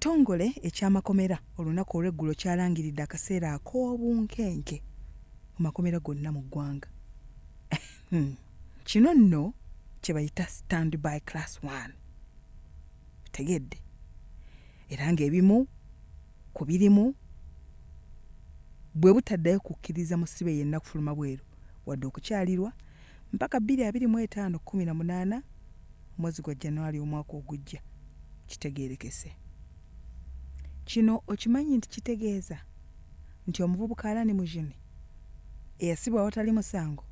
Ekitongole eky'amakomera olunaku olw'eggulo kyalangiridde akaseera ak'obunkenke mu makomera gonna mu ggwanga. Kino nno kye bayita stand-by class 1. Tegedde. Era ng'ebimu ku birimu bwe butaddayo kukkiriza musibe yenna kufuluma bweru wadde okukyalirwa mpaka 2025/18 omwezi gwa January omwaka ogujja kitegeerekese. Kino okimanyi nti kitegeeza nti omuvubuka Allan Mujune eyasibwa awatali musango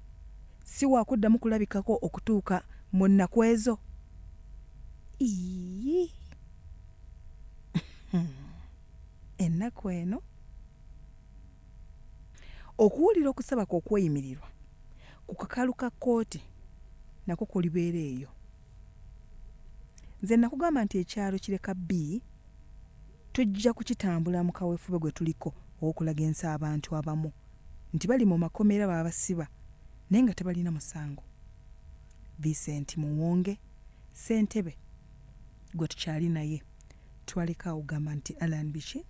si waakuddamu kulabikako okutuuka mu nnaku ezo. Ennaku eno okuwulira okusaba kwe okweyimirirwa ku kakalu ka kkooti nako kulibeera eyo. Nze nakugamba nti ekyalo kireka B tujja kukitambula mu kaweefube gwe tuliko ow'okulaga ensi abantu abamu nti bali mu makomera baabasiba naye nga tebalina musango. Vincent Muwonge Ssentebe gwe tukyali naye twaleka ogamba nti Allan biki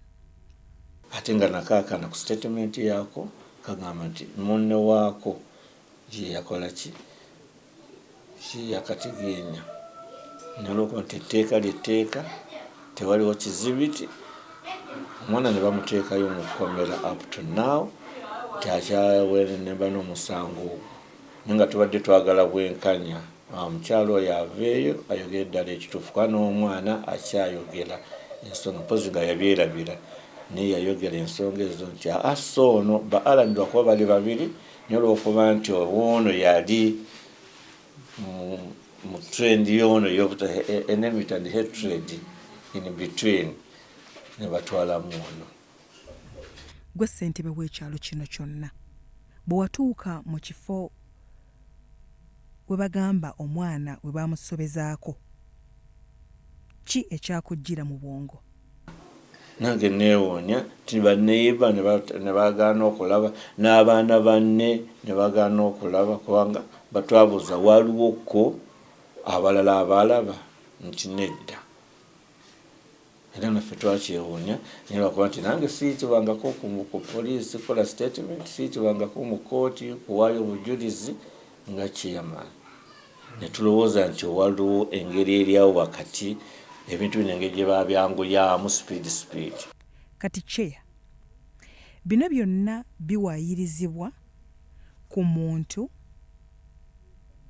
ate nga nakaakana ku statement yaako kagamba nti munne waako gye yakola ki yakatigeenya nolwokuba nti etteeka ly'etteeka tewaliwo kizibiti. Omwana ne bamuteekayo mu kkomera up to now kyakyaweereneba n'omusango ogwo naye nga tubadde twagala bwenkanya. Omukyalo oyo aveeyo ayogere ddala ekituufu kuba n'omwana akyayogera ensonga mpozi nga yabyerabira naye yayogera ensonga ezo nti so ono ba Allan lwakuba bali babiri naye olwokuba nti ono yali mu trend y'ono enmity and hatred in between ne batwalamu ono. Gwe ssentebe w'ekyalo kino kyonna bwe watuuka mu kifo we bagamba omwana we bamusobezaako ki ekyakujjira mu bwongo? Nange neewoonya nti banneyiba ne bagaana okulaba n'abaana banne ne bagaana okulaba kubanga batwabuuza waliwoko abalala abalaba nti nedda. Era naffe twakyewuunya naye lwakuba nti nange siyitibwangako ku poliisi kola statement, siyitibwangako mu kooti kuwaayo obujulizi nga chairman. Ne tulowooza nti waliwo engeri eryawo wakati ebintu bino engeri gye babyangulyamu speed. Kati Chair, bino byonna biwaayirizibwa ku muntu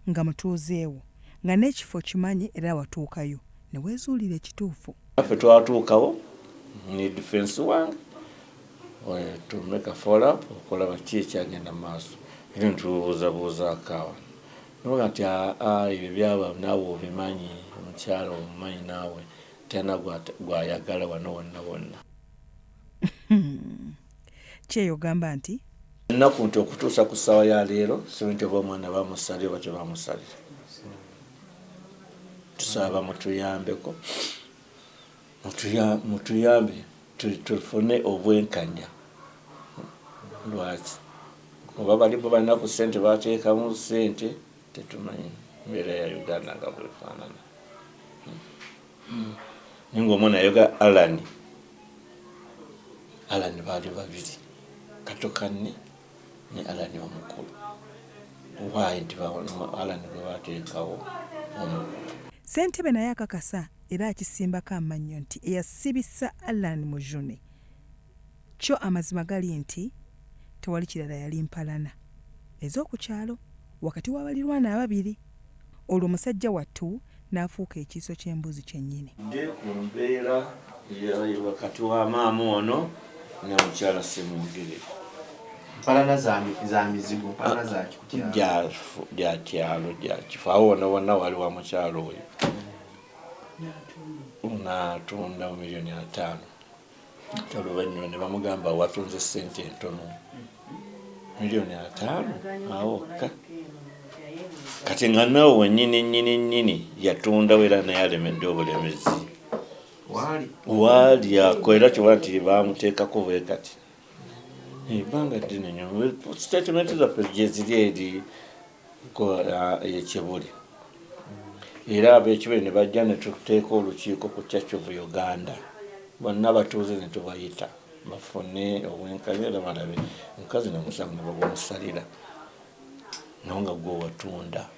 nga mutuuzeewo nga n'ekifo kimanyi era watuukayo ne weezuulira ekituufu. Ffe twatuukawo ne defense wange to make a follow up okulaba ki ekyagenda mu maaso era ntubuuzabuuza akawa noga nti ebyo byaba naawe obimanyi omukyalo omumanyi naawe tena gwayagala wano wonna wonna. Kyeyogamba nti ennaku nti okutuusa ku ssaawa ya leero simanyi oba omwana bamusalira oba tebamusalira. Tusaba mutuyambeko mutuyambe tufune obwenkanya. Lwaki oba balibo balina ku ssente bateekamu ssente tetumanyi mbeera ya Uganda nga bwefaanana. Naye ng'omwana yayoga Allan baali babiri kato kanne ne Allan omukulu. Why nti Allan gwe bateekawo omukulu? Ssentebe naye akakasa era akisimbako amannyo nti eyasibisa Allan Mujune kyo amazima gali nti tewali kirala yali mpalana ez'oku kyalo wakati w'abalirwana ababiri. Olwo omusajja wattu n'afuuka ekiiso ky'embuzi kyennyini. Nde ku mbeera wakati wa maama ono ne mukyala Ssemwogere. Mpalana za mizigo, mpalana za gya kyalo gya kifo awo wonna wali wa mukyalo oyo n'atunda $5,000,000. Oluvannyuma ne bamugamba watunze ssente entono $5,000,000 awokka. Kati nga naawe wennyini yatunda era naye alemedde obulemezi waali ako era kiba nti bamuteekako bwe kati ebbanga ddene nnyo. Statement zaffe gye ziri eri Ekibuli era ab'Ekibuli ne bajja ne tuteeka olukiiko ku Church of Uganda bonna batuuze ne tubayita bafune obwenkanya era balabe omukazi namusanga bagumusalira nawo nga gwe watunda.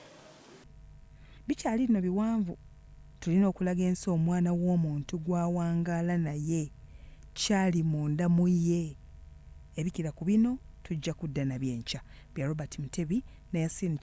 Bikyali lino biwanvu. Tulina okulaga ensi omwana w'omuntu gwawangaala naye kyali munda mu ye. Ebikira ku bino tujja kudda nabyo enkya. Bya Robert Mutebi ne Yasin